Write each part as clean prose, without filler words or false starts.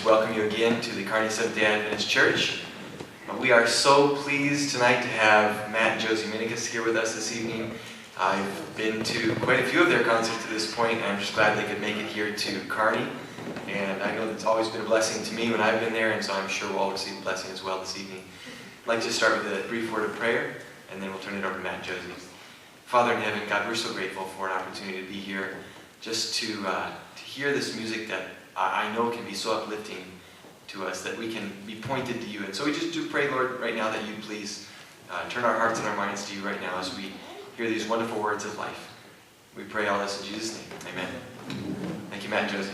welcome you again to the Kearney Seventh-day Adventist Church. We are so pleased tonight to have Matt and Josie Minicus here with us this evening. I've been to quite a few of their concerts to this point, and I'm just glad they could make it here to Kearney. And I know it's always been a blessing to me when I've been there, and so I'm sure we'll all receive a blessing as well this evening. I'd like to start with a brief word of prayer, and then we'll turn it over to Matt and Josie. Father in heaven, God, we're so grateful for an opportunity to be here, just to hear this music that I know can be so uplifting to us, that we can be pointed to you. And so we just do pray, Lord, right now that you please turn our hearts and our minds to you right now as we hear these wonderful words of life. We pray all this in Jesus' name. Amen. Thank you, Matt and Josie.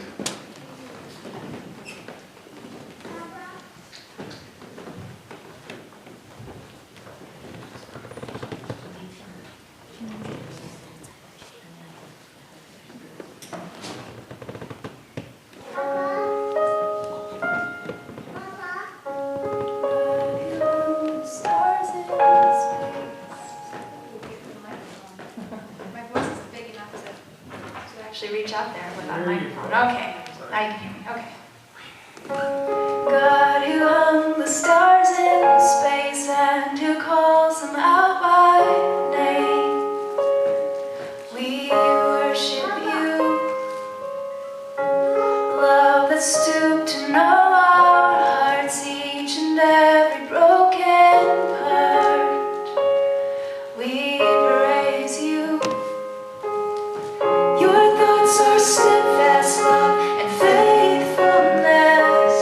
Reach out there with that microphone. Okay, now you can hear me. Okay. God who hung the stars in space and who calls them out by name, we worship you. Love that stooped to know our hearts, each and every broken part. We praise you. Our steadfast love and faithfulness,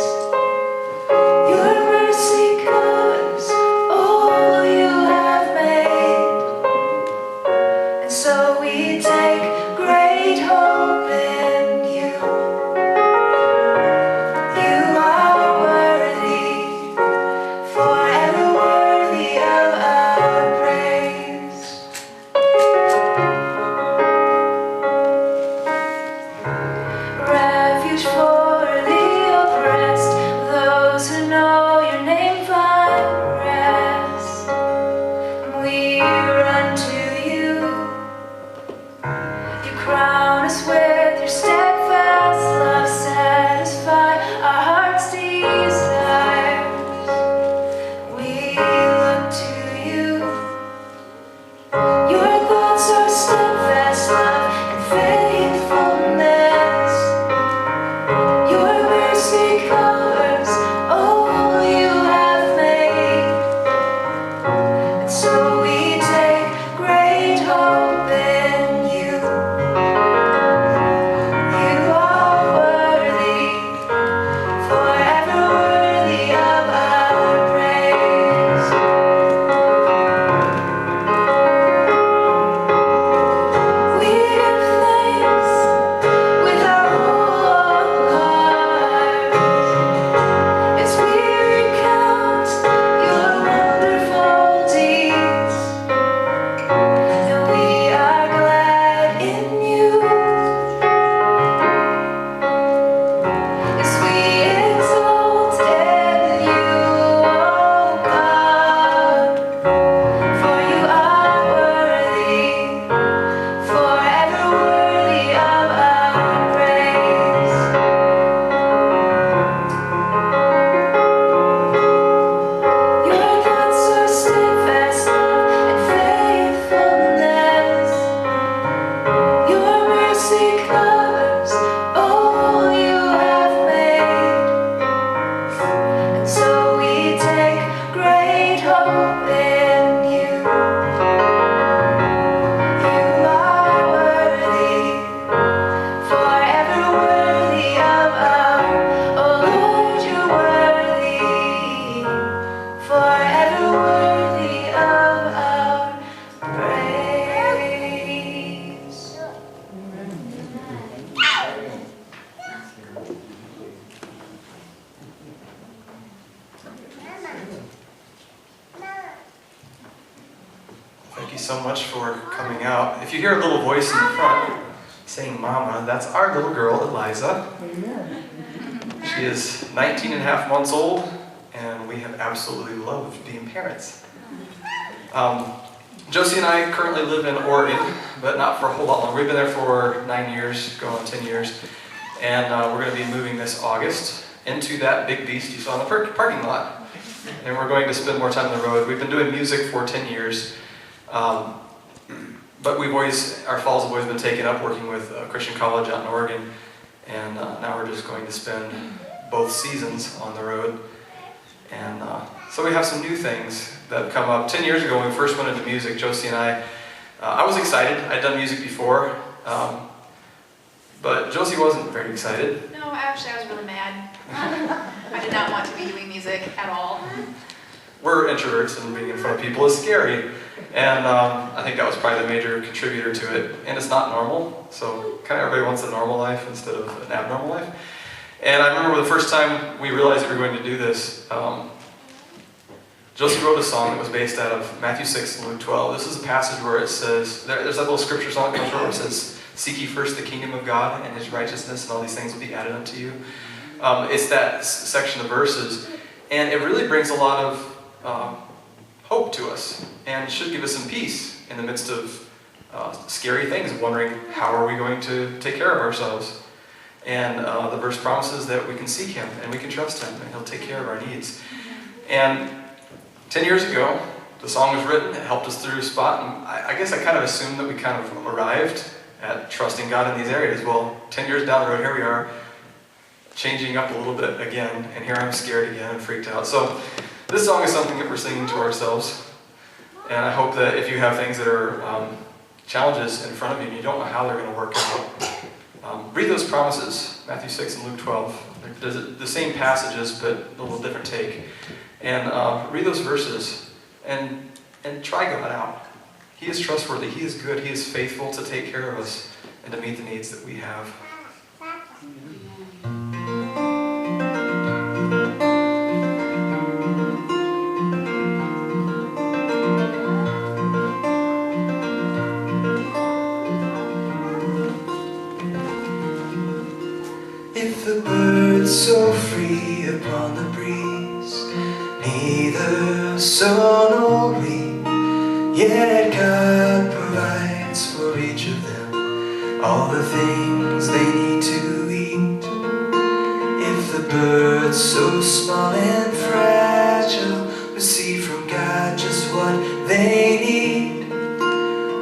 your mercy covers all you have made, and so we take great hope in you. You are worthy, forever worthy of our praise. Refuge for the oppressed, those who know your name find rest. We run to you. You crown us with your steadfast love, satisfy our heart's desires. We look to you. Your thoughts are steadfast love and faithfulness. Covers all you have made, and so we take great hope in you. You are worthy, forever worthy of our praise. We give thanks with our whole heart. Thank you so much for coming out. If you hear a little voice in the front saying mama, that's our little girl, Eliza. She is 19 and a half months old, and we have absolutely loved being parents. Josie and I currently live in Oregon, but not for a whole lot longer. We've been there for 9 years, going on 10 years, and we're going to be moving this August. into that big beast you saw in the parking lot. And we're going to spend more time on the road. We've been doing music for 10 years. But our falls have always been taken up working with Christian College out in Oregon. And now we're just going to spend both seasons on the road. And so we have some new things that have come up. 10 years ago when we first went into music, Josie and I was excited. I'd done music before. But Josie wasn't very excited. No, actually I was really mad. I did not want to be doing music at all. We're introverts and being in front of people is scary. And I think that was probably the major contributor to it. And it's not normal, so kind of everybody wants a normal life instead of an abnormal life. And I remember the first time we realized we were going to do this, Josie wrote a song that was based out of Matthew 6 and Luke 12. This is a passage where it says, there's that little scripture song that comes from where it says, "Seek ye first the kingdom of God and His righteousness, and all these things will be added unto you." It's that section of verses, and it really brings a lot of hope to us, and should give us some peace in the midst of scary things, wondering how are we going to take care of ourselves. And the verse promises that we can seek Him, and we can trust Him, and He'll take care of our needs. And 10 years ago, the song was written, it helped us through a spot, and I guess I kind of assumed that we kind of arrived at trusting God in these areas. Well, 10 years down the road, here we are, changing up a little bit again, and here I'm scared again and freaked out. So this song is something that we're singing to ourselves, and I hope that if you have things that are challenges in front of you and you don't know how they're going to work out, read those promises, Matthew 6 and Luke 12. They're the same passages, but a little different take. And read those verses and try God out. He is trustworthy, He is good, He is faithful to take care of us and to meet the needs that we have. If the birds so free upon the breeze, neither sow nor reap, yet God provides for each of them all the things they need to eat. If the birds so small and fragile receive from God just what they need,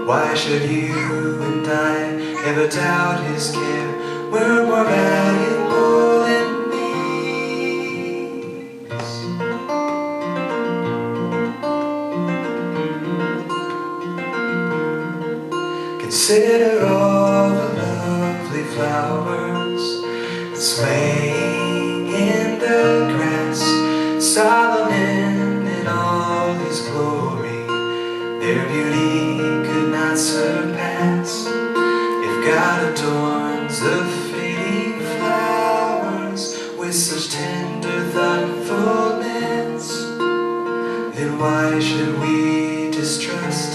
why should you and I ever doubt His care? We're more valuable than these. Consider all the lovely flowers swaying in the grass. Solomon in all his glory, their beauty could not surpass. If God adorns the fading flowers with such tender thoughtfulness, then why should we distrust?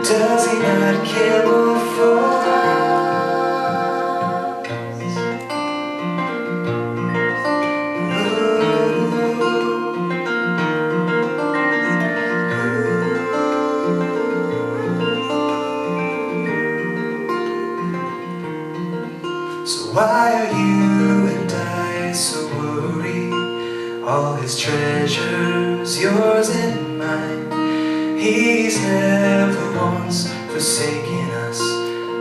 Does He not care more for us? So why are you and I so worried? All His treasures, yours and mine. He's never once forsaken us.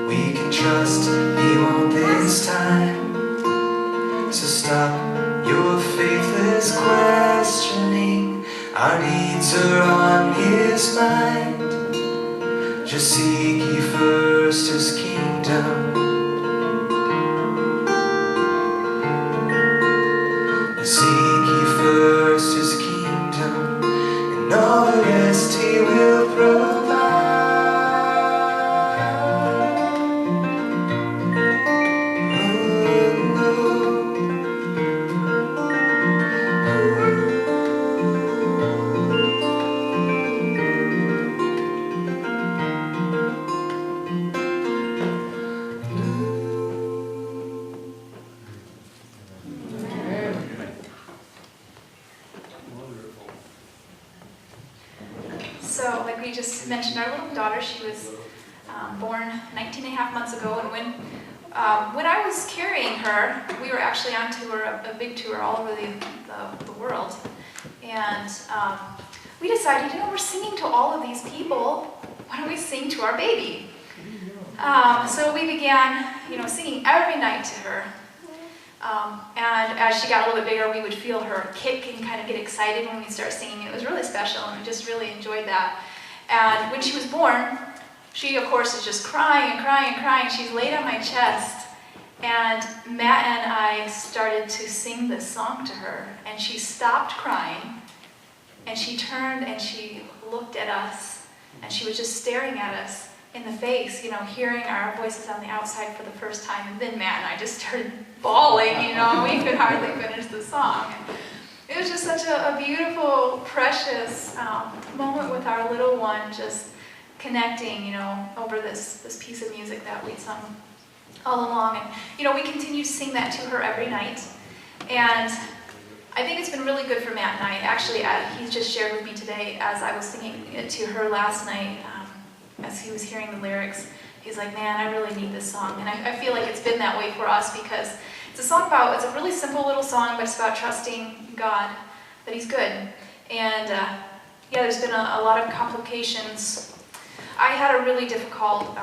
We can trust He won't this time. So stop your faithless questioning. Our needs are on His mind. Just seek ye first His kingdom, seek ye first His kingdom, and all the rest He will provide. So, like we just mentioned, our little daughter, she was born 19 and a half months ago, and when when I was carrying her, we were actually on tour, a big tour all over the world. And we decided, we're singing to all of these people. Why don't we sing to our baby? So we began, singing every night to her. And as she got a little bit bigger, we would feel her kick and kind of get excited when we start singing. It was really special, and we just really enjoyed that. And when she was born, she, of course, is just crying and crying and crying. She's laid on my chest, and Matt and I started to sing this song to her, and she stopped crying, and she turned and she looked at us, and she was just staring at us in the face, hearing our voices on the outside for the first time. And then Matt and I just started bawling, we could hardly finish the song. It was just such a beautiful, precious moment with our little one, just connecting, over this piece of music that we'd sung all along. And, we continue to sing that to her every night. And I think it's been really good for Matt and I. Actually, he's just shared with me today, as I was singing it to her last night, as he was hearing the lyrics, he's like, man, I really need this song. And I feel like it's been that way for us, because it's a really simple little song, but it's about trusting God, that He's good. And there's been a lot of complications. I had a really difficult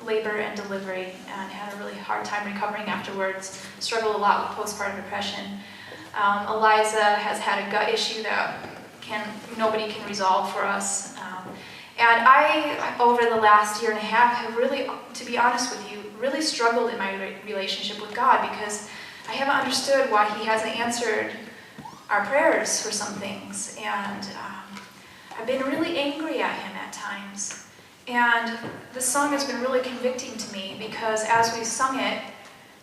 labor and delivery, and had a really hard time recovering afterwards. Struggled a lot with postpartum depression. Eliza has had a gut issue that nobody can resolve for us. And I, over the last year and a half, have really, to be honest with you, really struggled in my relationship with God, because I haven't understood why He hasn't answered our prayers for some things. And I've been really angry at Him at times. And this song has been really convicting to me, because as we've sung it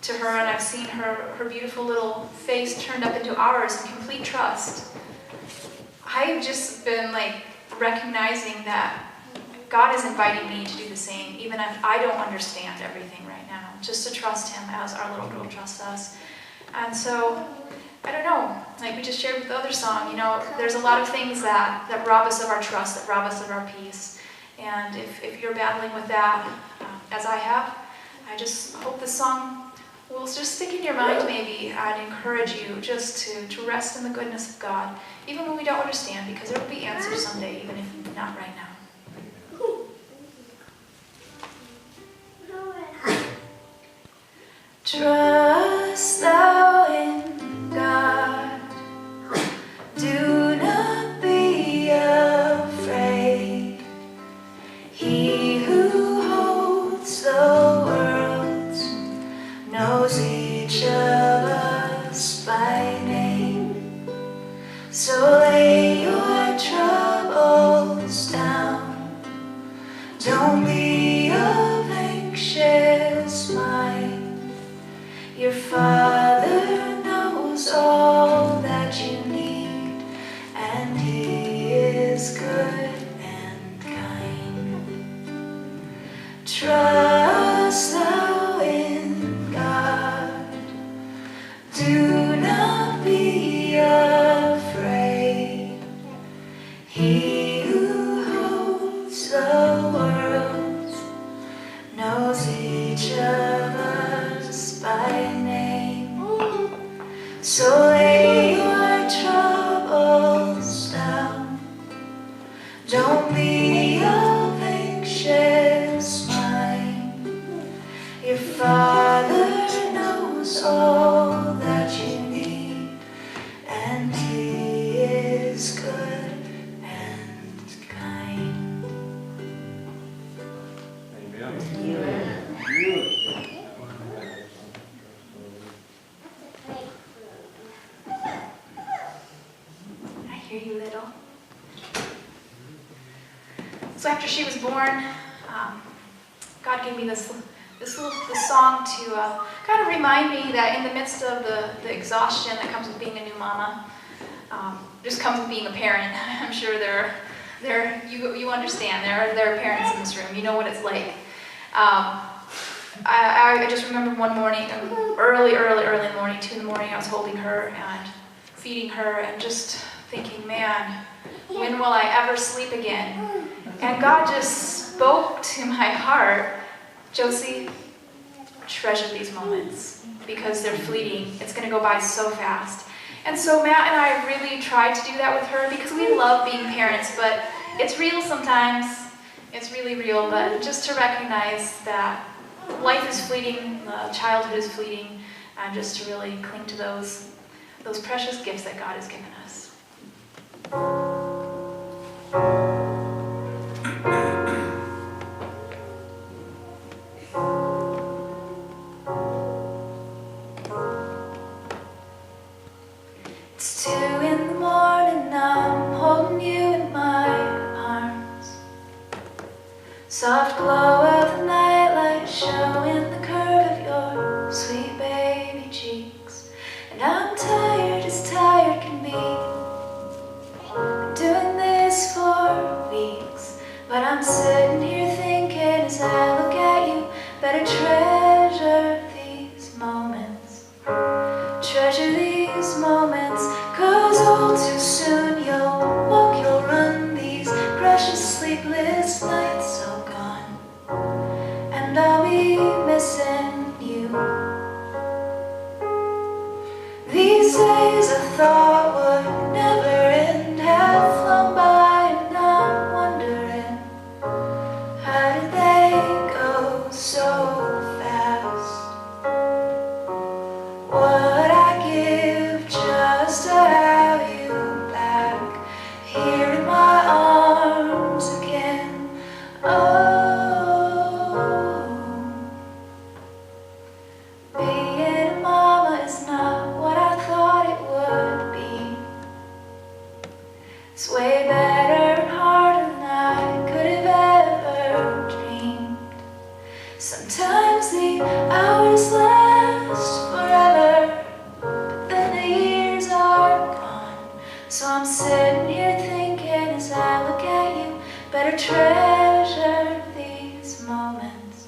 to her, and I've seen her beautiful little face turned up into ours in complete trust, I've just been recognizing that God is inviting me to do the same, even if I don't understand everything right now, just to trust Him as our little girl trusts us. And so, I don't know, like we just shared with the other song, there's a lot of things that rob us of our trust, that rob us of our peace. And if you're battling with that, as I have, I just hope this song will just stick in your mind maybe, and encourage you just to rest in the goodness of God, even when we don't understand, because there will be answers someday, even if not right now. Trust thou in God, do not be afraid. He who holds the world knows each of us by name. So lay your troubles down, don't be of anxious mind. Your Father knows all that you need, and He is good and kind. Trust thou in God, do not be afraid. He who holds the world knows each of us by name. So lay your troubles down, don't be of anxious mind. Your Father knows all that you need, and He is good and kind. Amen. I hear you, little. So after she was born, God gave me this song to kind of remind me that in the midst of the exhaustion that comes with being a new mama, just comes with being a parent. I'm sure you understand. There are parents in this room. You know what it's like. I just remember one morning, early in the morning, 2 in the morning, I was holding her and feeding her and just thinking, man, when will I ever sleep again? And God just spoke to my heart, Josie, treasure these moments because they're fleeting. It's going to go by so fast. And so Matt and I really tried to do that with her because we love being parents, but it's real sometimes. It's really real, but just to recognize that life is fleeting, childhood is fleeting, and just to really cling to those precious gifts that God has given us. It's 2 in the morning, I'm holding you in my arms. Soft glow of the nightlight showing the curve of your sweet baby cheeks. And I'm tired as tired can be. Been doing this for weeks, but I'm sitting here thinking as I look at you, better treasure these moments. Treasure these moments, 'cause all too soon you'll walk, you'll run, these precious sleepless nights all gone, and I'll be missing you. These days I thought would never end have flown by, and I'm wondering, how did they go so fast? What I give just to have you back here in my arms again. Oh, being a mama is not what I thought it would be. It's way better and harder than I could have ever dreamed. Sometimes the hours last forever, but then the years are gone. So I'm sitting here thinking as I look at you, better treasure these moments.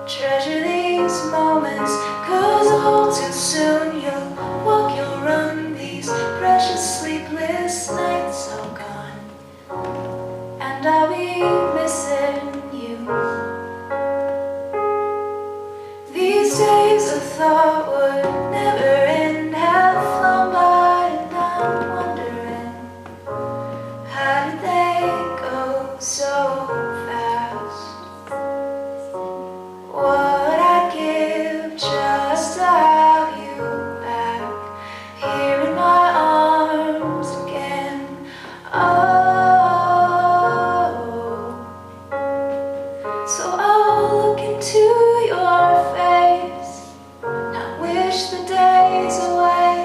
Treasure these moments, 'cause all too soon you'll walk, you'll run, these precious sleepless nights all gone, and I'll be missing you. These days I thought would never end have flown by, and I'm wondering, how did they go so fast? What I'd give just to have you back here in my arms again. Oh, so I'll look into your face, not wish the days away,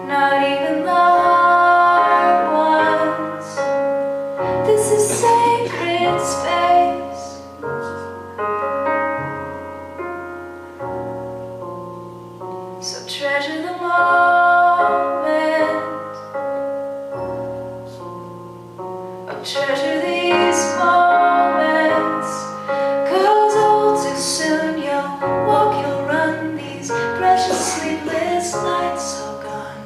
not even the hard ones. This is sacred space. So treasure the moment. Oh, treasure these moments, 'cause all too soon you'll walk, you'll run, these precious sleepless nights all gone,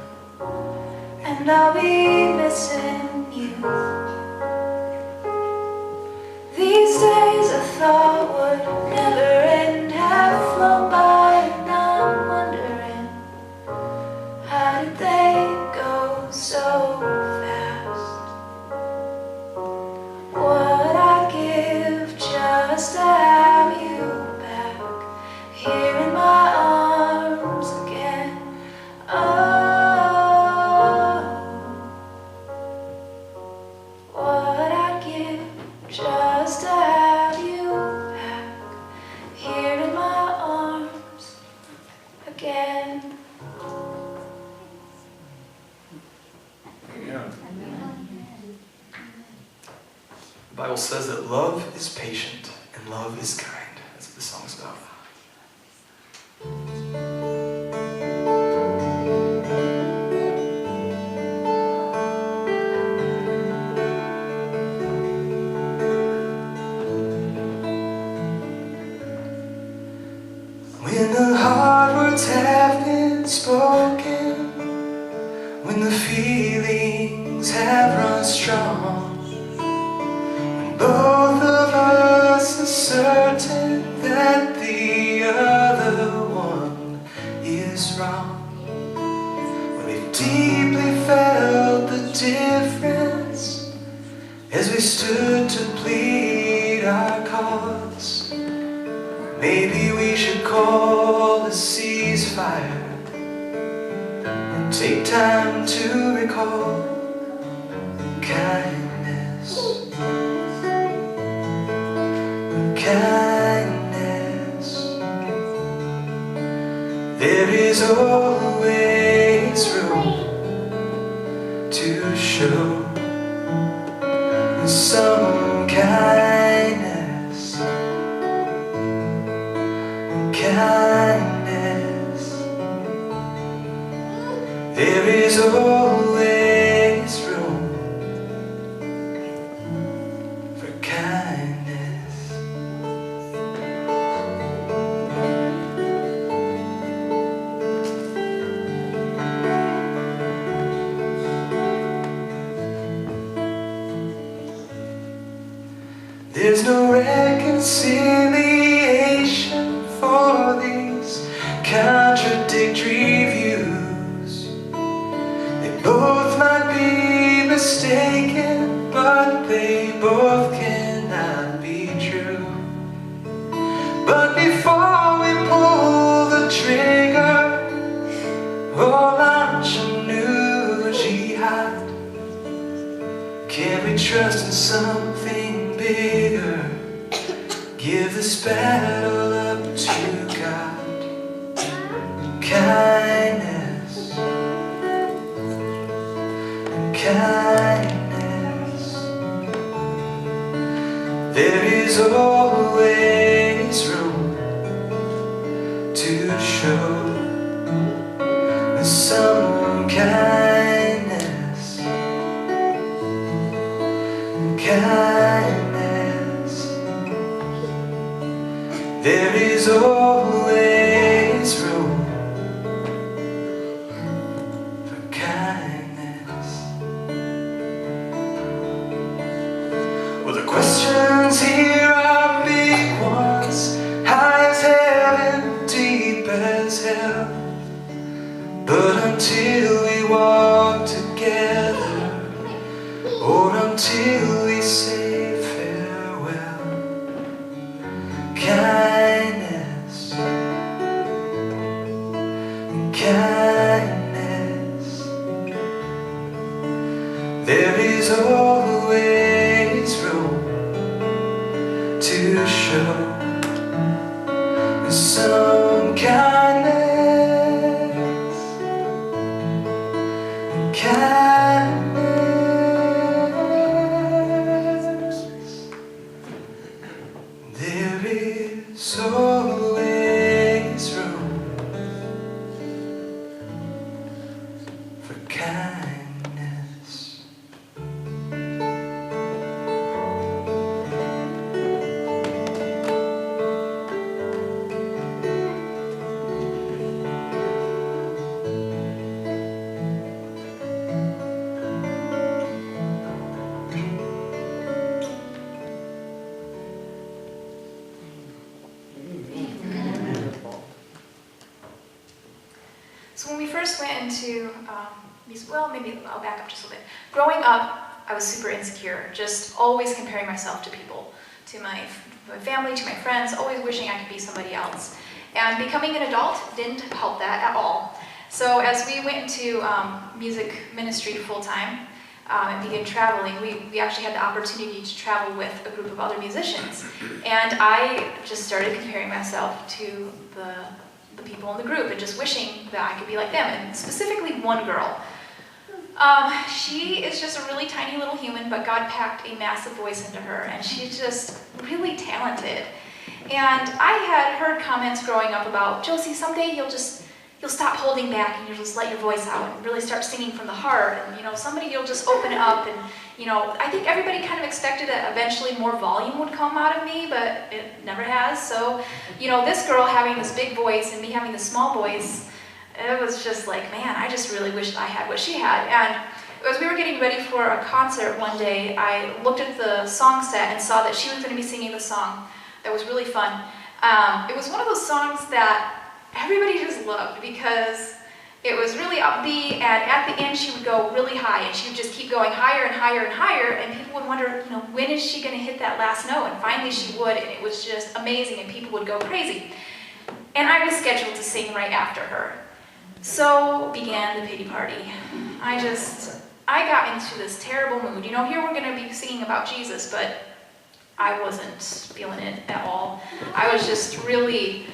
and I'll be missing you. These days I thought would never end have flown by, and I'm wondering, how did they go so fast? What I'd give just to have you back here in my arms again. Oh, what I'd give just to have you back here in my arms again. The Bible says that love is patient and love is kind. That's what the song's about. When the hard words have been spoken, when the feelings have run strong, when both of us are certain is wrong. When we've deeply felt the difference as we stood to plead our cause, maybe we should call a ceasefire and take time to recall kindness. Kindness. There is always room to show some kindness. Kindness. There is always room for kindness. There's no reconciliation for these contradictory views. They both might be mistaken, but they both cannot be true. But before we pull the trigger or launch a new jihad, can we trust in something bigger? Give this battle up to God. Kindness. Kindness. There is always room to show some kindness. Kindness. There is always room for kindness. Well, the questions here are big ones, high as heaven, deep as hell. But until we walk together, or until we say farewell, kindness, kindness. There is always room to show some kindness. Kindness. There is always room for kindness. So when we first went into well, maybe I'll back up just a little bit. Growing up, I was super insecure, just always comparing myself to people, to my family, to my friends, always wishing I could be somebody else. And becoming an adult didn't help that at all. So as we went into music ministry full-time and began traveling, we actually had the opportunity to travel with a group of other musicians. And I just started comparing myself to the people in the group and just wishing that I could be like them, and specifically one girl. She is just a really tiny little human, but God packed a massive voice into her, and she's just really talented. And I had heard comments growing up about, Josie, someday you'll stop holding back and you'll just let your voice out and really start singing from the heart, and somebody you'll just open it up, and I think everybody kind of expected that eventually more volume would come out of me, but it never has. So this girl having this big voice and me having this small voice, it was just like, man, I just really wished I had what she had. And as we were getting ready for a concert one day, I looked at the song set and saw that she was going to be singing the song that was really fun. It was one of those songs that everybody just loved because it was really upbeat, and at the end she would go really high, and she would just keep going higher and higher and higher, and people would wonder, when is she going to hit that last note? And finally she would, and it was just amazing, and people would go crazy. And I was scheduled to sing right after her. So began the pity party. I got into this terrible mood. Here we're going to be singing about Jesus, but I wasn't feeling it at all. I was just really,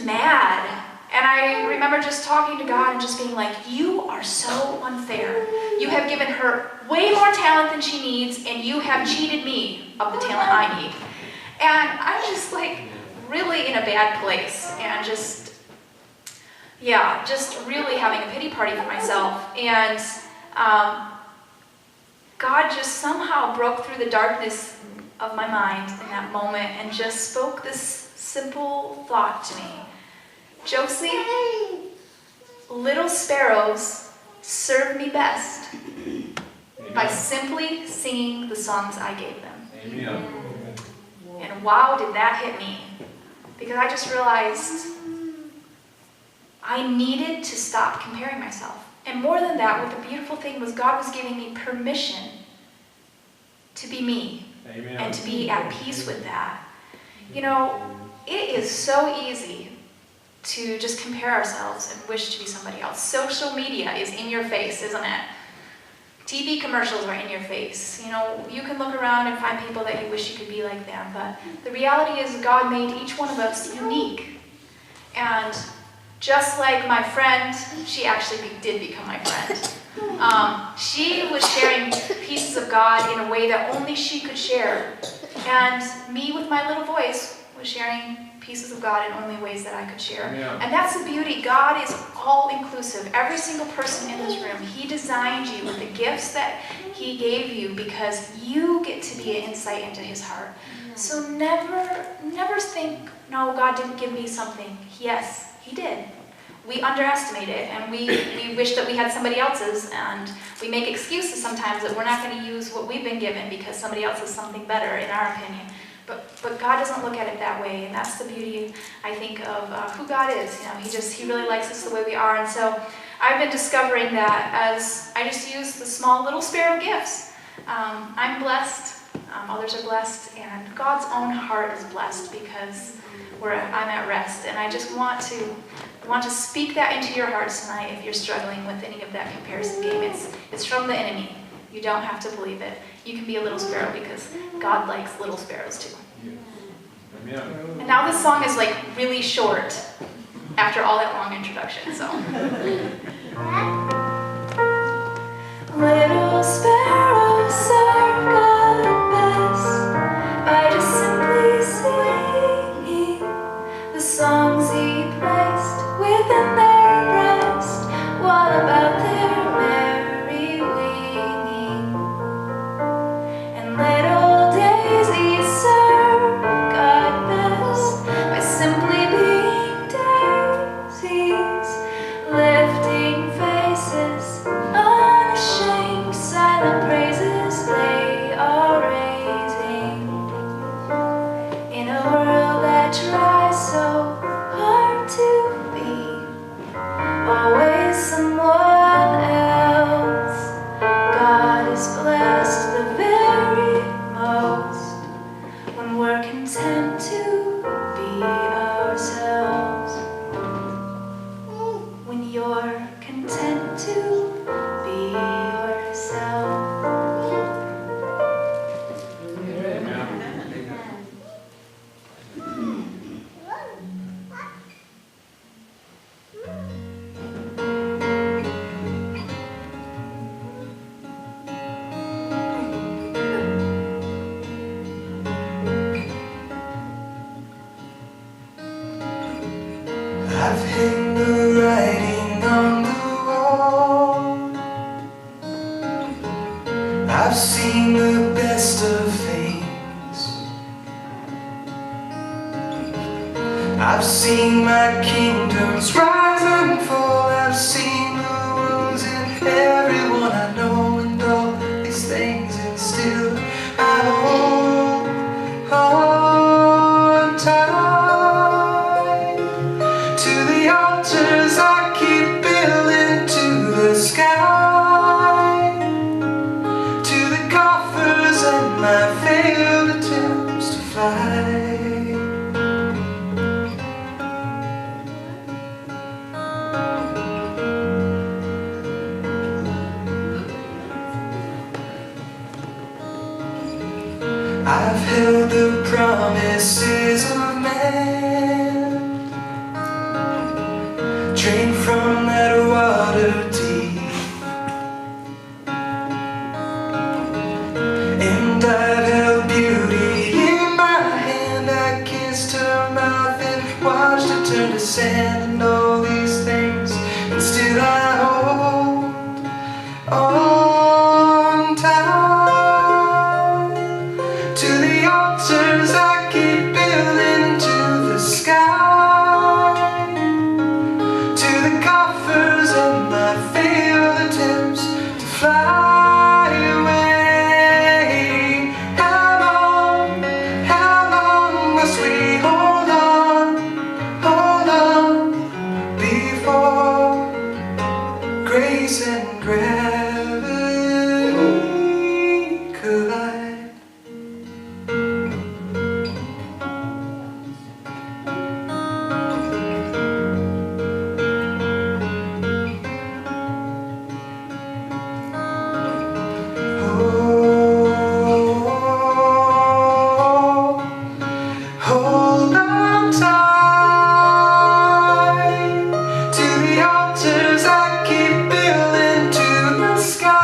mad. And I remember just talking to God and just being like, you are so unfair. You have given her way more talent than she needs, and you have cheated me of the talent I need. And I'm just like really in a bad place, and just really having a pity party for myself. And God just somehow broke through the darkness of my mind in that moment and just spoke this simple thought to me. Josie, little sparrows serve me best by simply singing the songs I gave them. Amen. And wow, did that hit me. Because I just realized I needed to stop comparing myself. And more than that, what the beautiful thing was, God was giving me permission to be me. Amen. And to be at peace with that. It is so easy to just compare ourselves and wish to be somebody else. Social media is in your face, isn't it? TV commercials are in your face. You can look around and find people that you wish you could be like them, but the reality is God made each one of us unique. And just like my friend, she actually did become my friend. She was sharing pieces of God in a way that only she could share. And me with my little voice was sharing pieces of God in only ways that I could share. Yeah. And that's the beauty. God is all-inclusive. Every single person in this room, He designed you with the gifts that He gave you because you get to be an insight into His heart. So never think, no, God didn't give me something. Yes, He did. We underestimate it, and we wish that we had somebody else's, and we make excuses sometimes that we're not going to use what we've been given because somebody else has something better, in our opinion. But God doesn't look at it that way, and that's the beauty, I think, of who God is. He really likes us the way we are, and so I've been discovering that as I just use the small little sparrow gifts. I'm blessed, others are blessed, and God's own heart is blessed because I'm at rest, and I just want to speak that into your hearts tonight if you're struggling with any of that comparison game. It's from the enemy. You don't have to believe it. You can be a little sparrow because God likes little sparrows too. Amen. And now this song is like really short after all that long introduction, so. Little sparrows serve God best by just simply singing the songs He placed within their breast. What about their merry winging? And little daisies serve God best by simply being daisies, lifting faces, unashamed, silent praises they are raising. In a world that tries so hard to be always someone else, God is blessed the very most when we're content to be ourselves. When you're content to be yourself. I've hidden the writing on the wall. I've seen the best of things. I've seen my kingdoms rise and fall. I've seen the wounds in everyone I know, and all these things, and still I hold on tight. I've held the promises of man, drink from that water deep, and I've held beauty in my hand. I kissed her mouth and watched her turn to sand, and all these things, and still I hold on tight to the altars I keep building to the sky, to the coffers and my failed attempts to fly away. How long must we hold on before grace and gravity collide? Hold on tight to the altars I keep building to the sky,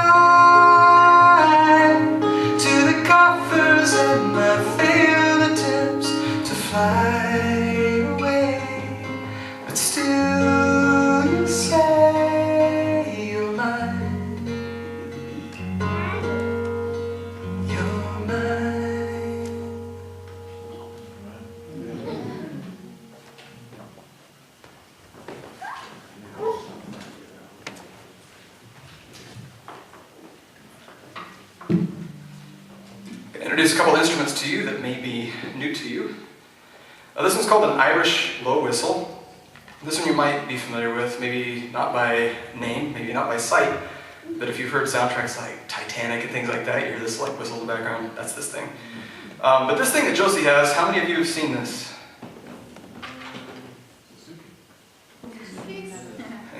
to the coffers and my failed attempts to fly away. But still you say you're mine, you're mine. I'm going to introduce a couple instruments to you that may be new to you. This one's called an Irish low whistle. This one you might be familiar with, maybe not by name, maybe not by sight, but if you've heard soundtracks like Titanic and things like that, you hear this like whistle in the background, that's this thing. But this thing that Josie has, how many of you have seen this?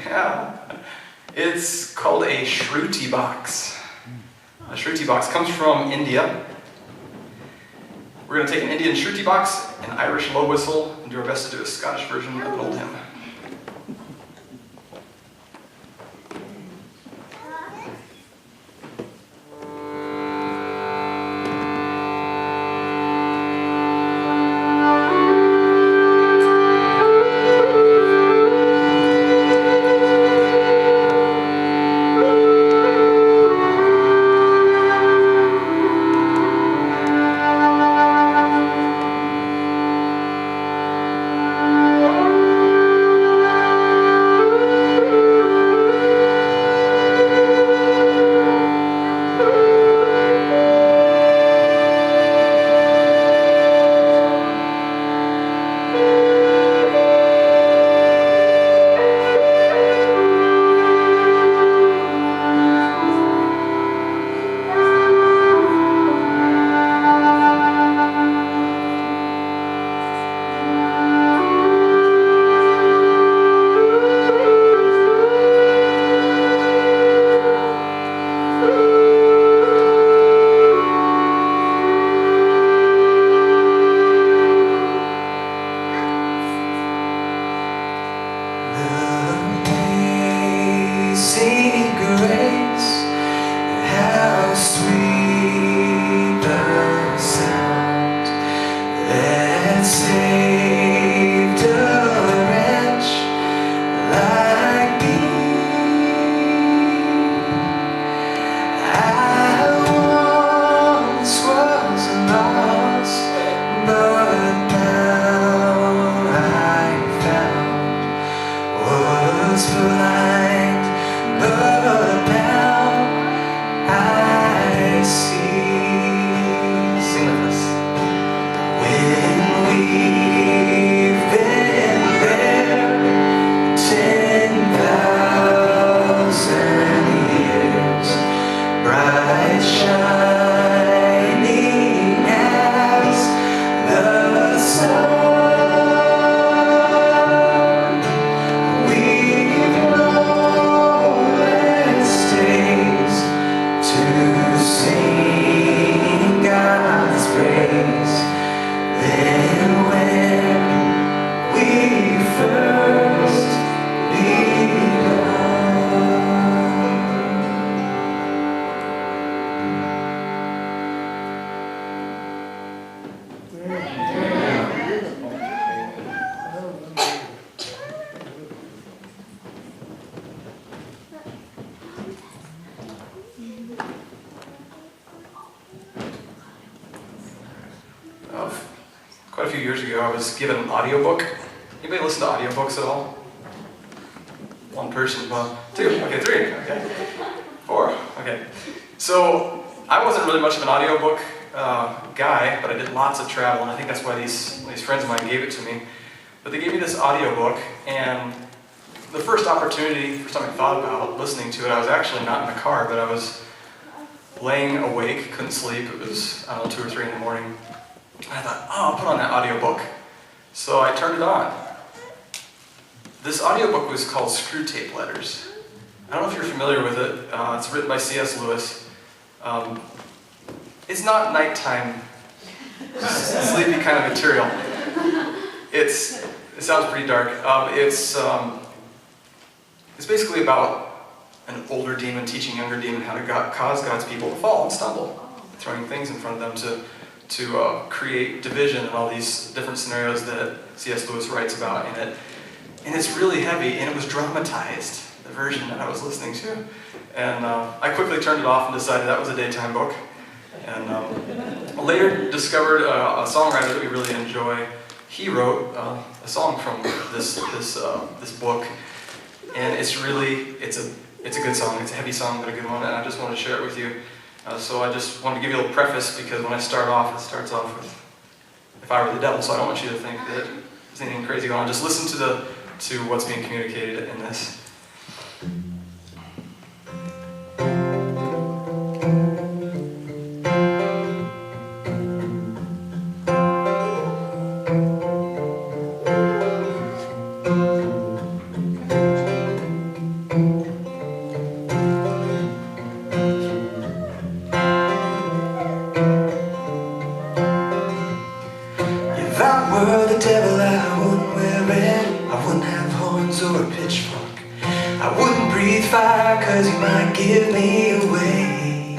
Yeah. It's called a shruti box. A shruti box comes from India. We're going to take an Indian shruti box, an Irish low whistle, and do our best to do a Scottish version of an old hymn. quite a few years ago, I was given an audiobook. Anybody listen to audiobooks at all? One person, well, two, okay, three, okay, four, okay. So I wasn't really much of an audiobook guy, but I did lots of travel, and I think that's why these friends of mine gave it to me. But they gave me this audiobook, and the first time I thought about listening to it, I was actually not in the car, but I was laying awake, couldn't sleep. It was, I don't know, 2 or 3 in the morning. And I thought, oh, I'll put on that audiobook. So I turned it on. This audiobook was called Screw Tape Letters. I don't know if you're familiar with it. It's written by C.S. Lewis. It's not nighttime, sleepy kind of material. It sounds pretty dark. It's basically about an older demon teaching younger demon how to cause God's people to fall and stumble, throwing things in front of them to create division and all these different scenarios that C.S. Lewis writes about in it. And it's really heavy, and it was dramatized, the version that I was listening to. And I quickly turned it off and decided that was a daytime book. And later discovered a songwriter that we really enjoy. He wrote a song from this book, and it's a good song. It's a heavy song, but a good one, and I just want to share it with you. So I just wanted to give you a little preface, because when I start off, it starts off with, if I were the devil, so I don't want you to think that there's anything crazy going on. Just listen to what's being communicated in this. If I were the devil, I wouldn't wear red. I wouldn't have horns or a pitchfork. I wouldn't breathe fire, cause you might give me away.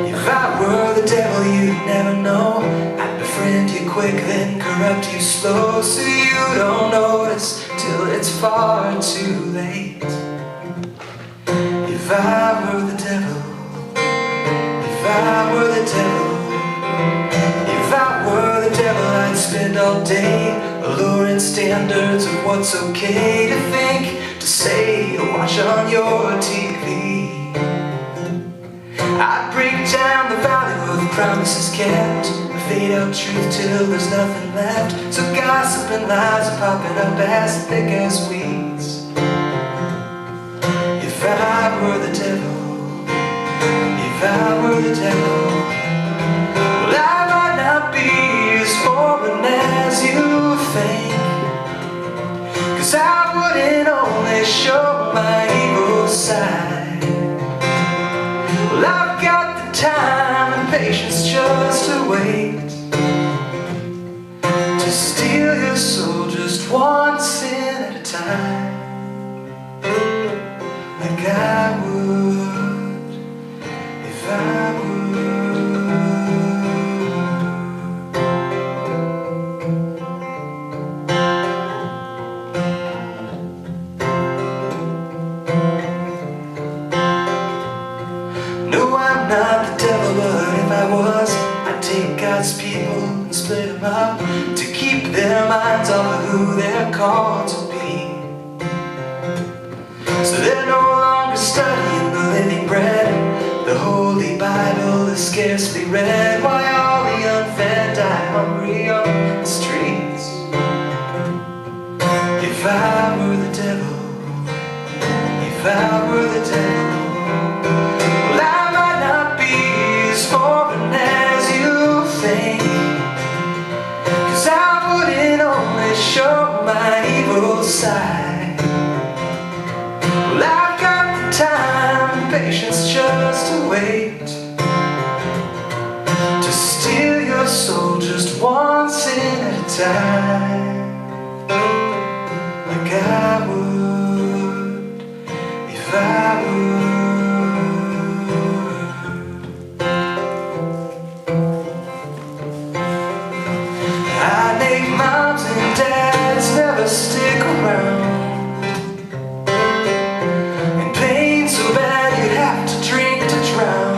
If I were the devil, you'd never know. I'd befriend you quick, then corrupt you slow, so you don't notice till it's far too late. If I were the devil, if I were the devil, if I were the devil, I'd spend all day alluring standards of what's okay to think, to say, or watch on your TV. I'd break down the value of promises kept, fade out truth till there's nothing left. So gossip and lies are popping up as thick as weeds. If I were the devil, if I were the devil, well, I might not be as foreign as you think, cause I wouldn't only show my evil side. Well, I've got the time and patience just to wait, to steal your soul just one sin at a time, like I would if I would. No, I'm not the devil, but if I was, I'd take God's people and split them up, to keep their minds off of who they're called to be. So they're no longer studying the living bread, the Holy Bible is scarcely read, why all the unfed die hungry on the streets. If I were the devil, if I were the devil, well, I might not be as foreign as you think, cause I wouldn't only show my evil side. Well, I've got the time and patience just to wait, to steal your soul just one sin at a time, like I would if I would. I make moms and dads never stick around, and pain so bad you'd have to drink to drown,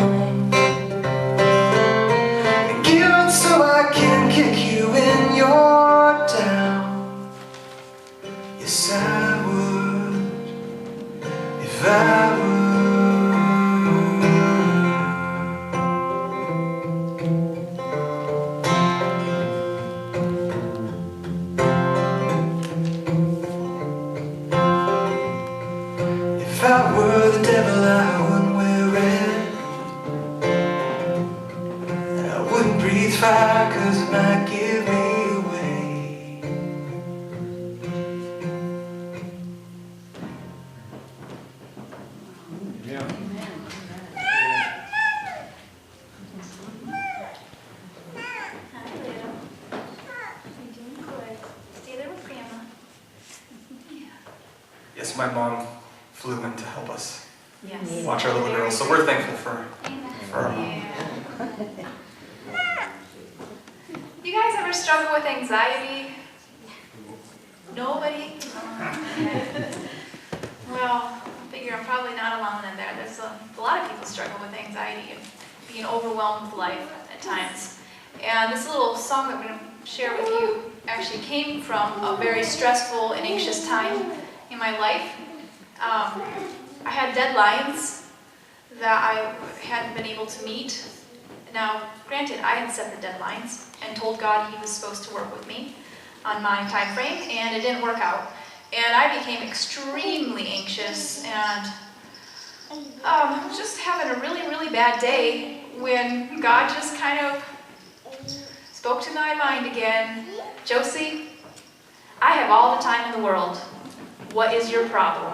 and guilt so I can kick you if I were. If I were the devil, I wouldn't wear red, and I wouldn't breathe fire, 'cause it might give me away. Yeah. Hi, Leo. You doing good? Stay there with Grandma. Yeah. Yes, my mom flew in to help us Yes. watch our little girl, so we're thankful for our mom. Yeah. You guys ever struggle with anxiety? Nobody? Well, I figure I'm probably not alone in there. There's a lot of people struggle with anxiety and being overwhelmed with life at times. And this little song that we're going to share with you actually came from a very stressful and anxious time in my life. I had deadlines that I hadn't been able to meet. Now, granted, I had set the deadlines and told God He was supposed to work with me on my time frame, and it didn't work out. And I became extremely anxious and just having a really, really bad day when God just kind of spoke to my mind again. Josie, I have all the time in the world. What is your problem?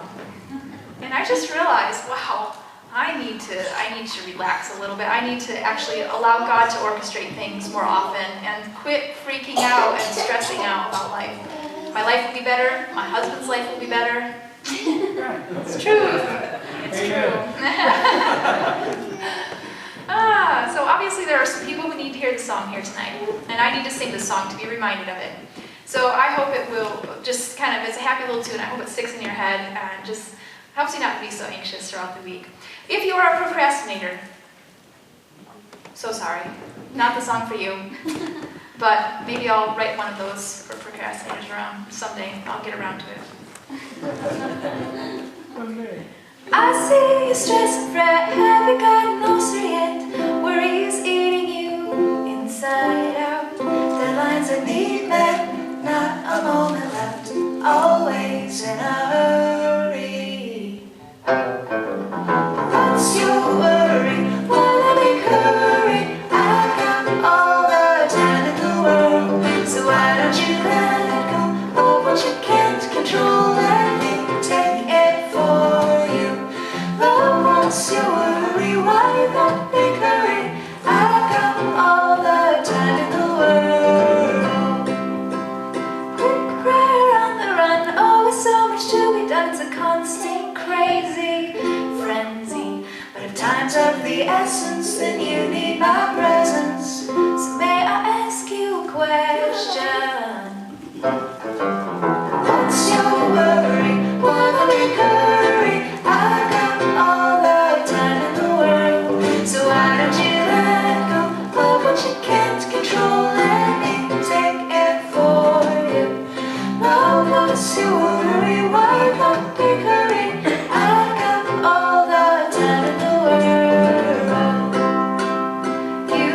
And I just realized, wow, I need to relax a little bit. I need to actually allow God to orchestrate things more often and quit freaking out and stressing out about life. My life will be better. My husband's life will be better. It's true. It's true. So obviously there are some people who need to hear the song here tonight, and I need to sing the song to be reminded of it. So I hope it will just kind of, it's a happy little tune. I hope it sticks in your head and just helps you not to be so anxious throughout the week. If you are a procrastinator, so sorry, not the song for you, but maybe I'll write one of those for procrastinators around someday. I'll get around to it. I see you stress and fret, haven't got an answer yet. Worries eating you inside out. Deadlines that need met, not a moment left. Always in a hurry. What's your worry? Wanna make hurry? I've got all the time in the world. So why don't you let go of what you can't control? Let me take it for you. Love, what's your worry? Why not make hurry? I've got all the time in the world. Quick crier on the run, always so much to be done. It's a constant crazy frenzy. But if time's of the essence, then you need my presence. So may I ask you a question? What's your worry? Wanna make hurry? I've got all the time in the world. So why don't you let go of what you can't control? Let me take it for you. Love, what's your worry? Why not make hurry? I've got all the time in the world. You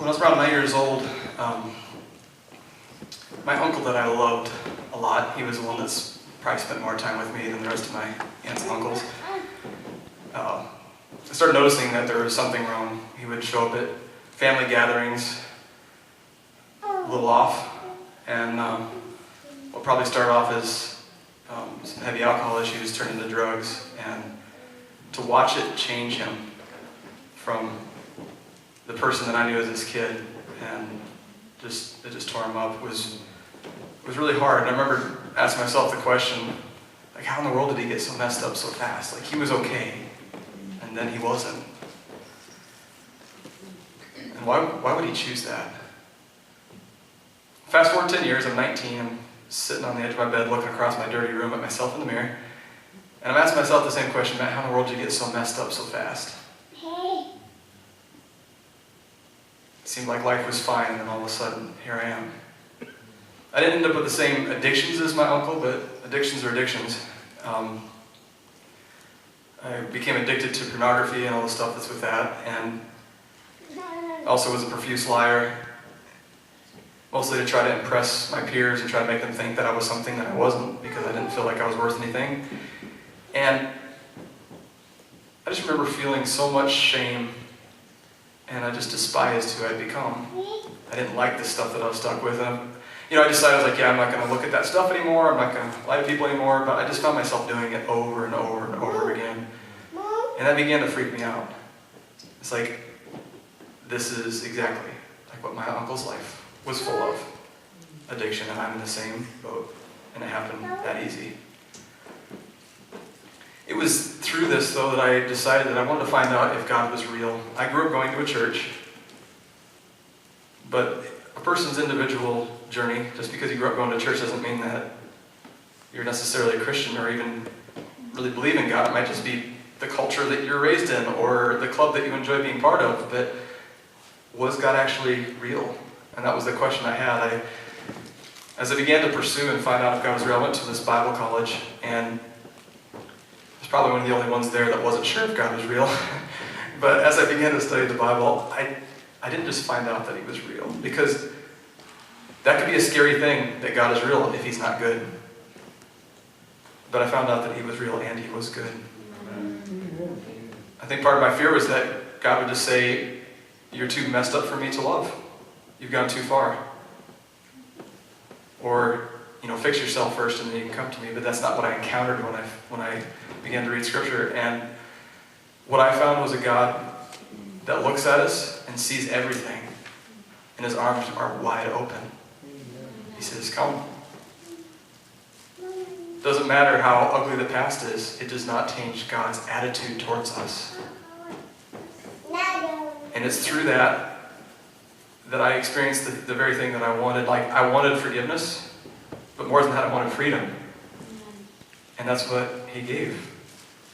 When I was around 9 years old, my uncle that I loved a lot, he was the one that's probably spent more time with me than the rest of my aunts and uncles. I started noticing that there was something wrong. He would show up at family gatherings, a little off, and what probably started off as some heavy alcohol issues turned into drugs, and to watch it change him from the person that I knew as this kid, and it just tore him up, was really hard. And I remember asking myself the question, like, how in the world did he get so messed up so fast? Like, he was okay, and then he wasn't. And why would he choose that? Fast forward 10 years, I'm 19, I'm sitting on the edge of my bed looking across my dirty room at myself in the mirror, and I'm asking myself the same question, Matt, how in the world did you get so messed up so fast? It seemed like life was fine, and then all of a sudden, here I am. I didn't end up with the same addictions as my uncle, but addictions are addictions. I became addicted to pornography and all the stuff that's with that, and also was a profuse liar, mostly to try to impress my peers and try to make them think that I was something that I wasn't, because I didn't feel like I was worth anything. And I just remember feeling so much shame, and I just despised who I'd become. I didn't like the stuff that I was stuck with. And I decided, I was like, yeah, I'm not going to look at that stuff anymore. I'm not going to lie to people anymore. But I just found myself doing it over and over and over again. And that began to freak me out. It's like, this is exactly like what my uncle's life was full of. Addiction, and I'm in the same boat. And it happened that easy. It was through this, though, that I decided that I wanted to find out if God was real. I grew up going to a church, but a person's individual journey, just because you grew up going to church doesn't mean that you're necessarily a Christian or even really believe in God. It might just be the culture that you're raised in or the club that you enjoy being part of. But was God actually real? And that was the question I had. As I began to pursue and find out if God was real, I went to this Bible college, and probably one of the only ones there that wasn't sure if God was real. But as I began to study the Bible, I didn't just find out that he was real, because that could be a scary thing, that God is real if he's not good. But I found out that he was real and he was good. I think part of my fear was that God would just say, you're too messed up for me to love. You've gone too far. Or, fix yourself first and then you can come to me. But that's not what I encountered when I began to read Scripture. And what I found was a God that looks at us and sees everything. And his arms are wide open. He says, come. Doesn't matter how ugly the past is, it does not change God's attitude towards us. And it's through that I experienced the very thing that I wanted. Like, I wanted forgiveness, but more than that, I wanted freedom. And that's what he gave.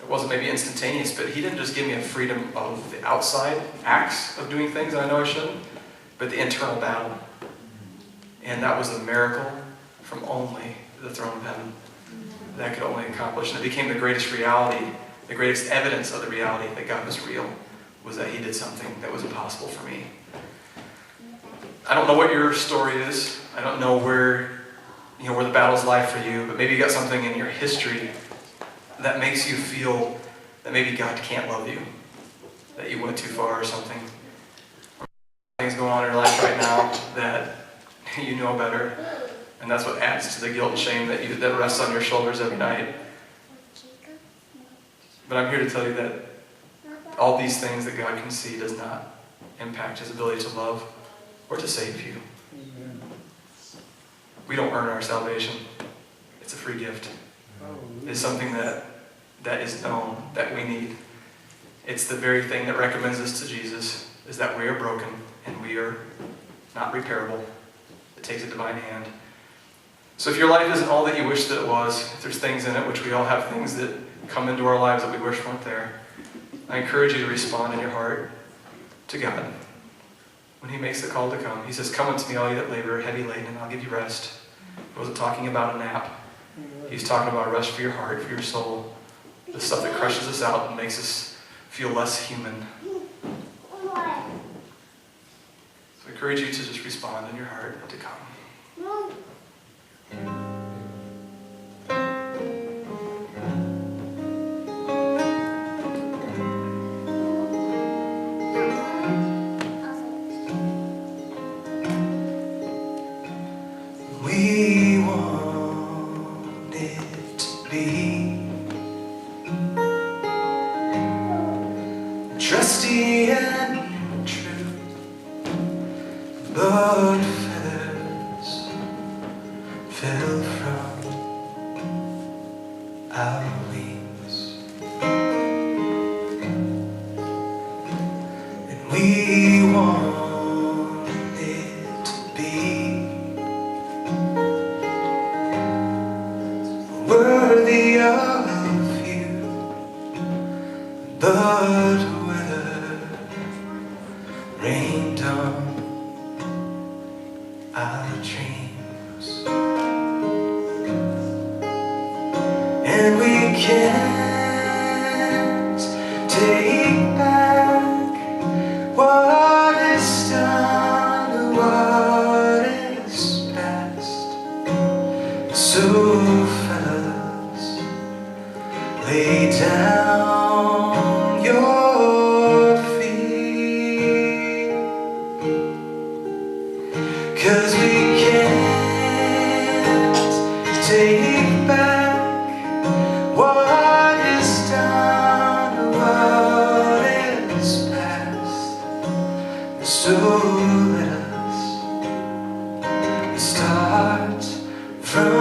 It wasn't maybe instantaneous, but he didn't just give me a freedom of the outside acts of doing things that I know I shouldn't, but the internal battle. And that was a miracle from only the throne of heaven that could only accomplish. And it became the greatest reality, the greatest evidence of the reality that God was real, was that he did something that was impossible for me. I don't know what your story is. I don't know where the battles lie for you, but maybe you got something in your history that makes you feel that maybe God can't love you, that you went too far or something. Or things going on in your life right now that you know better, and that's what adds to the guilt and shame that rests on your shoulders every night. But I'm here to tell you that all these things that God can see does not impact his ability to love or to save you. We don't earn our salvation. It's a free gift. It's something that is known, that we need. It's the very thing that recommends us to Jesus, is that we are broken and we are not repairable. It takes a divine hand. So if your life isn't all that you wish that it was, if there's things in it, which we all have things that come into our lives that we wish weren't there, I encourage you to respond in your heart to God. When he makes the call to come, he says, "Come unto me, all you that labor, heavy laden, and I'll give you rest." He wasn't talking about a nap. He's talking about rest for your heart, for your soul. The stuff that crushes us out and makes us feel less human. So I encourage you to just respond in your heart to come. We want it to be trusty and true, but feathers fell from our wings, and we want it to be worthy of you, but whether rained on our dreams, and we can't take back what is done, what is past. So lay down your feet, 'cause we can't take back what is done, what is past. So let us start from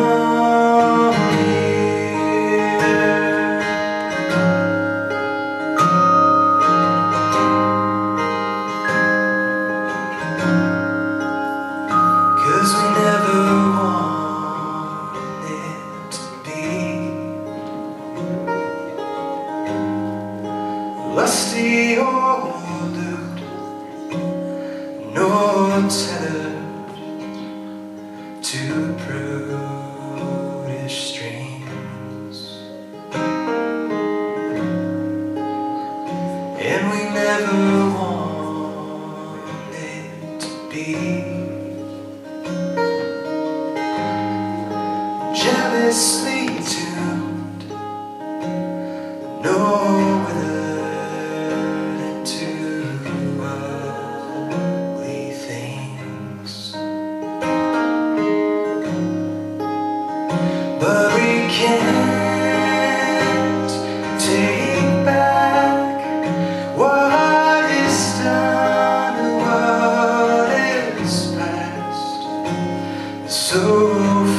lusty or lewd, nor tethered to prudish streams, and we never want it to be jealously tuned, nor but we can't take back what is done, what is past. So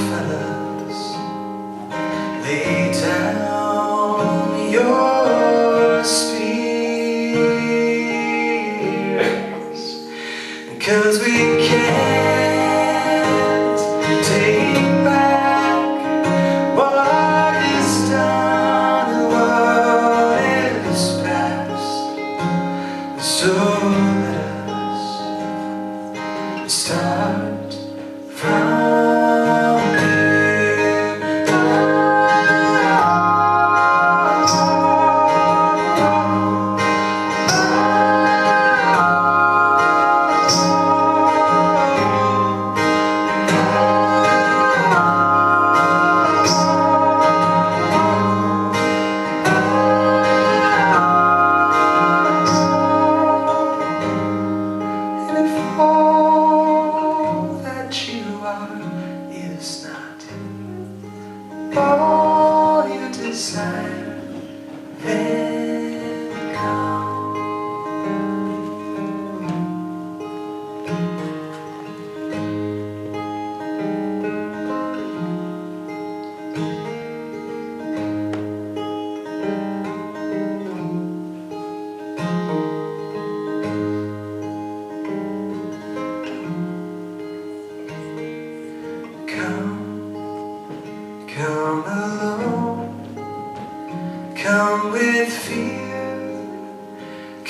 fellas, lay down your spears, 'cause we can't take back what is done, what is past. So let us start from here.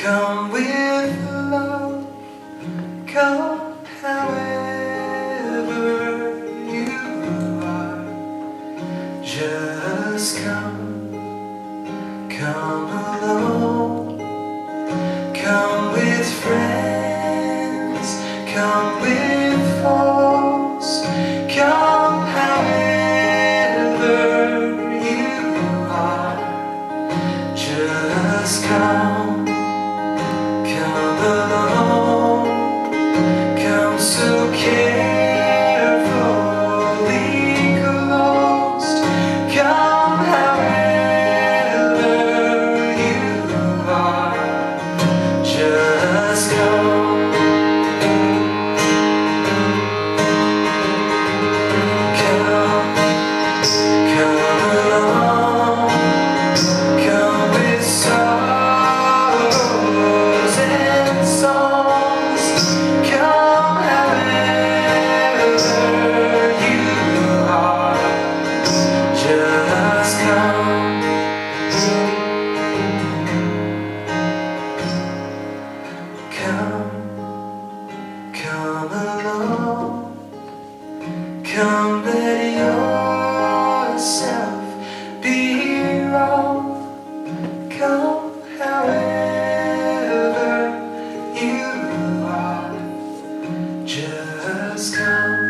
Come with love, come however you are. Just come alone. Come with friends, come with foes. Come however you are. Just come alone. Come so carefully closed. Come however you are. Just come. Come along. Come with sorrows and songs. Come however you are. Just come. Come along. Come let yourself be wrong. Come however you are. Just come.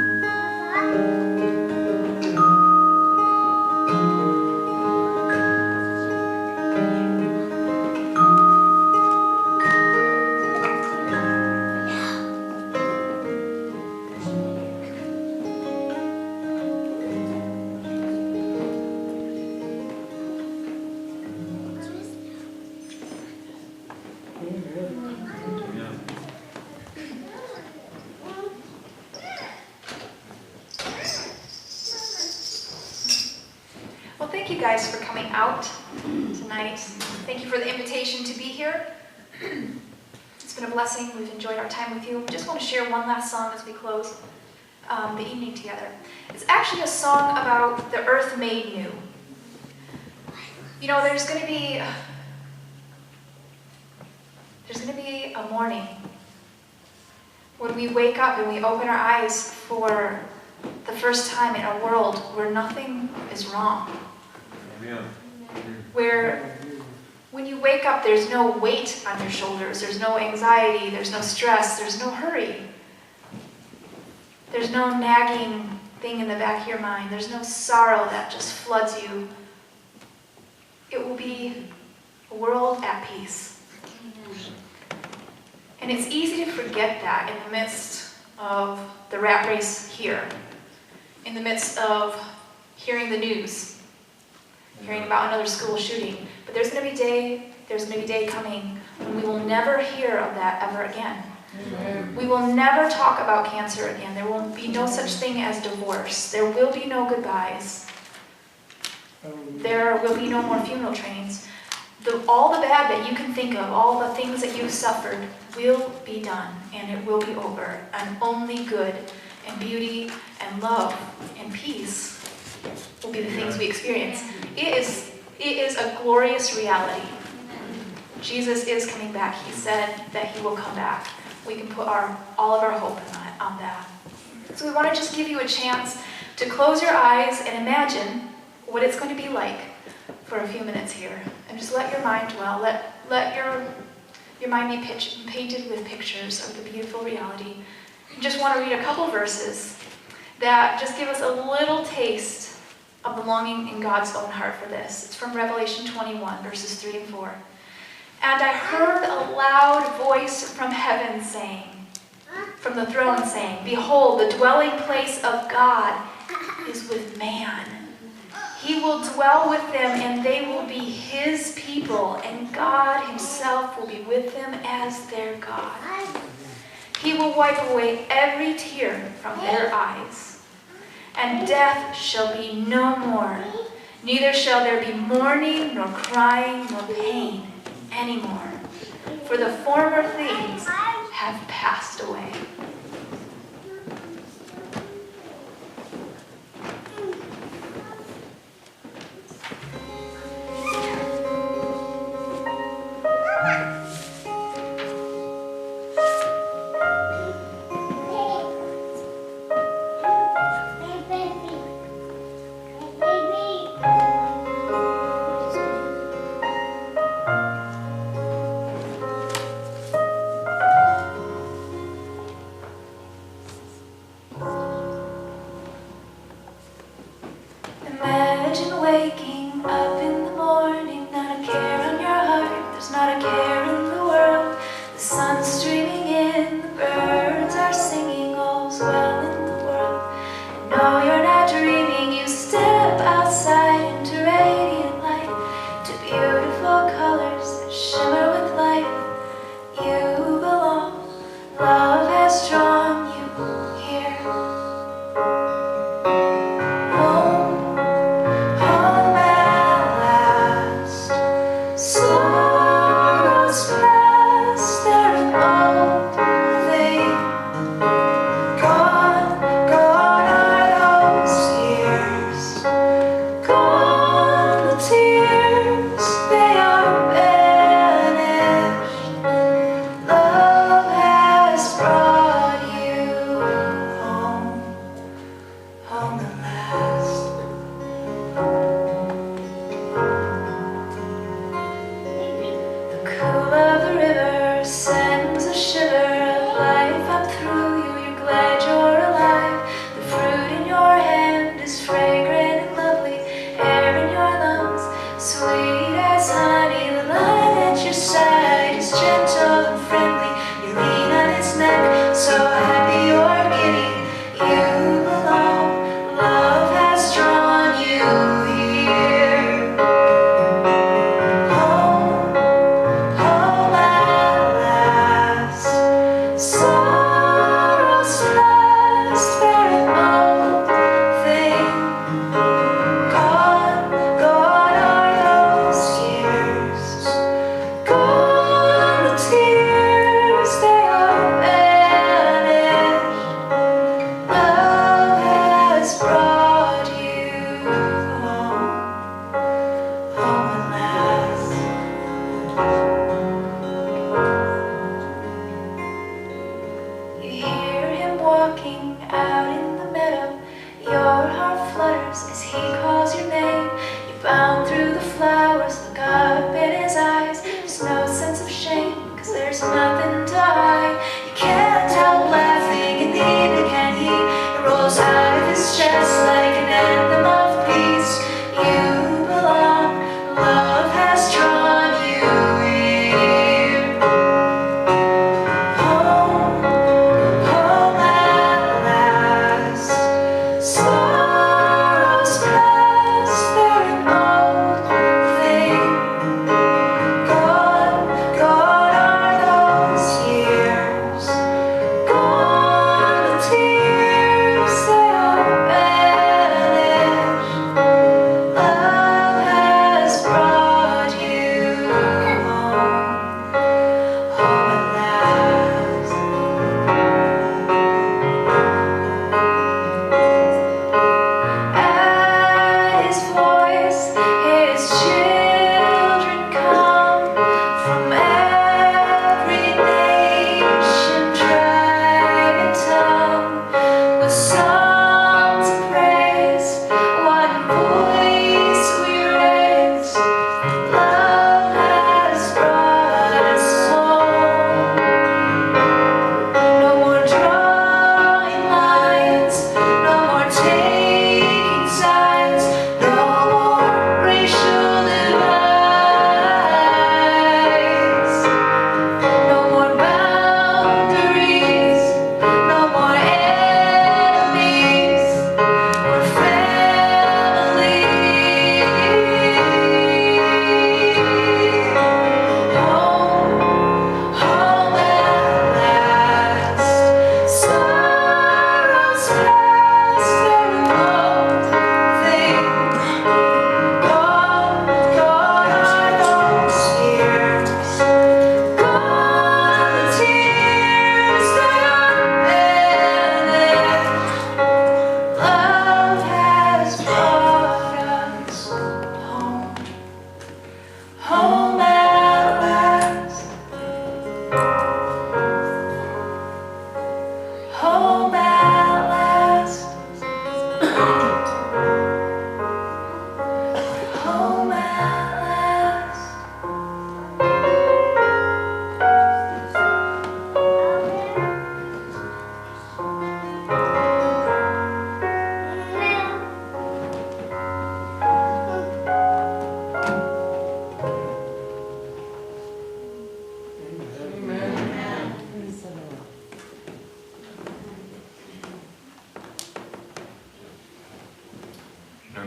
Well, thank you guys for coming out tonight. Thank you for the invitation to be here. It's been a blessing. We've enjoyed our time with you. We just want to share one last song as we close the evening together. It's actually a song about the earth made new. You know, there's going to be a morning when we wake up and we open our eyes for the first time in a world where nothing is wrong. Amen. Where when you wake up, there's no weight on your shoulders, there's no anxiety, there's no stress, there's no hurry. There's no nagging thing in the back of your mind. There's no sorrow that just floods you. It will be a world at peace. And it's easy to forget that in the midst of the rat race here, in the midst of hearing the news, hearing about another school shooting. But there's going to be a day coming when we will never hear of that ever again. We will never talk about cancer again. There will be no such thing as divorce. There will be no goodbyes. There will be no more funeral trains. All the bad that you can think of, all the things that you've suffered will be done, and it will be over. And only good and beauty and love and peace will be the things we experience. It is a glorious reality. Jesus is coming back. He said that he will come back. We can put all of our hope on that. So we want to just give you a chance to close your eyes and imagine what it's going to be like for a few minutes here. And just let your mind dwell. Let your mind be painted with pictures of the beautiful reality. I just want to read a couple verses that just give us a little taste of the longing in God's own heart for this. It's from Revelation 21, verses 3 and 4. And I heard a loud voice from heaven saying, from the throne saying, behold, the dwelling place of God is with man. He will dwell with them, and they will be his people, and God himself will be with them as their God. He will wipe away every tear from their eyes, and death shall be no more. Neither shall there be mourning, nor crying, nor pain anymore, for the former things have passed away.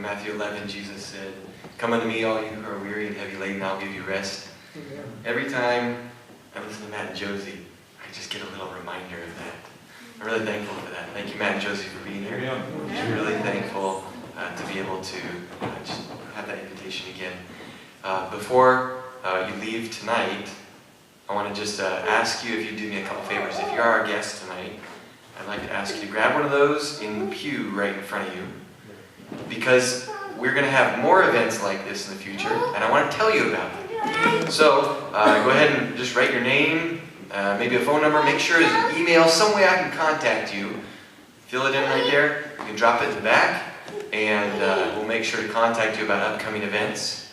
Matthew 11, Jesus said, "Come unto me, all you who are weary and heavy laden, I'll give you rest." Every time I listen to Matt and Josie, I just get a little reminder of that. I'm really thankful for that. Thank you, Matt and Josie, for being here. I'm really thankful to be able to just have that invitation again. Before you leave tonight, I want to just ask you if you do me a couple favors. If you are our guest tonight, I'd like to ask you to grab one of those in the pew right in front of you, because we're going to have more events like this in the future, and I want to tell you about it. So go ahead and just write your name, maybe a phone number. Make sure there's an email, some way I can contact you. Fill it in right there. You can drop it in the back, and we'll make sure to contact you about upcoming events.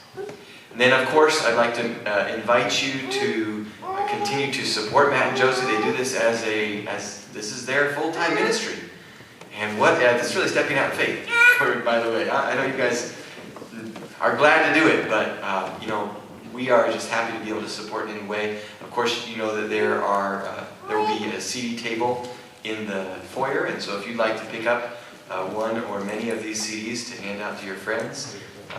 And then, of course, I'd like to invite you to continue to support Matt and Josie. They do this as this is their full-time ministry. And this is really stepping out in faith, by the way. I know you guys are glad to do it, but we are just happy to be able to support in any way. Of course, you know that there will be a CD table in the foyer, and so if you'd like to pick up one or many of these CDs to hand out to your friends,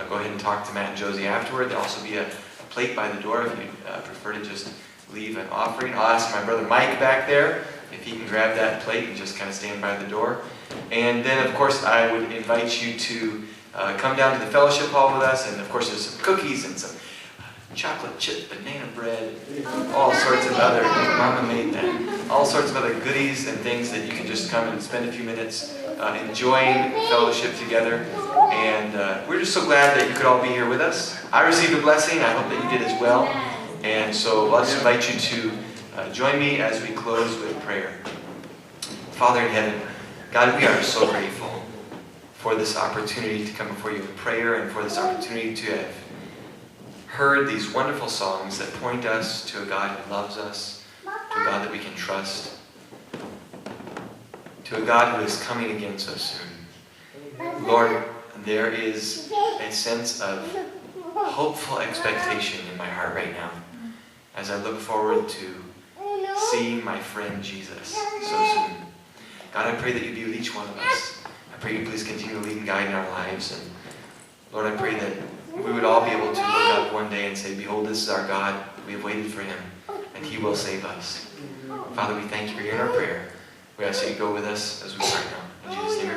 go ahead and talk to Matt and Josie afterward. There'll also be a plate by the door if you prefer to just leave an offering. I'll ask my brother Mike back there if he can grab that plate and just kind of stand by the door. And then, of course, I would invite you to come down to the fellowship hall with us. And, of course, there's some cookies and some chocolate chip banana bread, all sorts of other, Mama made that, all sorts of other goodies and things that you can just come and spend a few minutes enjoying fellowship together. And we're just so glad that you could all be here with us. I received a blessing. I hope that you did as well. And so I'll just invite you to join me as we close with prayer. Father in heaven, God, we are so grateful for this opportunity to come before you in prayer, and for this opportunity to have heard these wonderful songs that point us to a God who loves us, to a God that we can trust, to a God who is coming again so soon. Lord, there is a sense of hopeful expectation in my heart right now as I look forward to seeing my friend Jesus so soon. God, I pray that you be with each one of us. I pray you please continue to lead and guide in our lives. And Lord, I pray that we would all be able to look up one day and say, "Behold, this is our God. We have waited for him, and he will save us." Father, we thank you for hearing our prayer. We ask that you go with us as we pray now. In Jesus' name we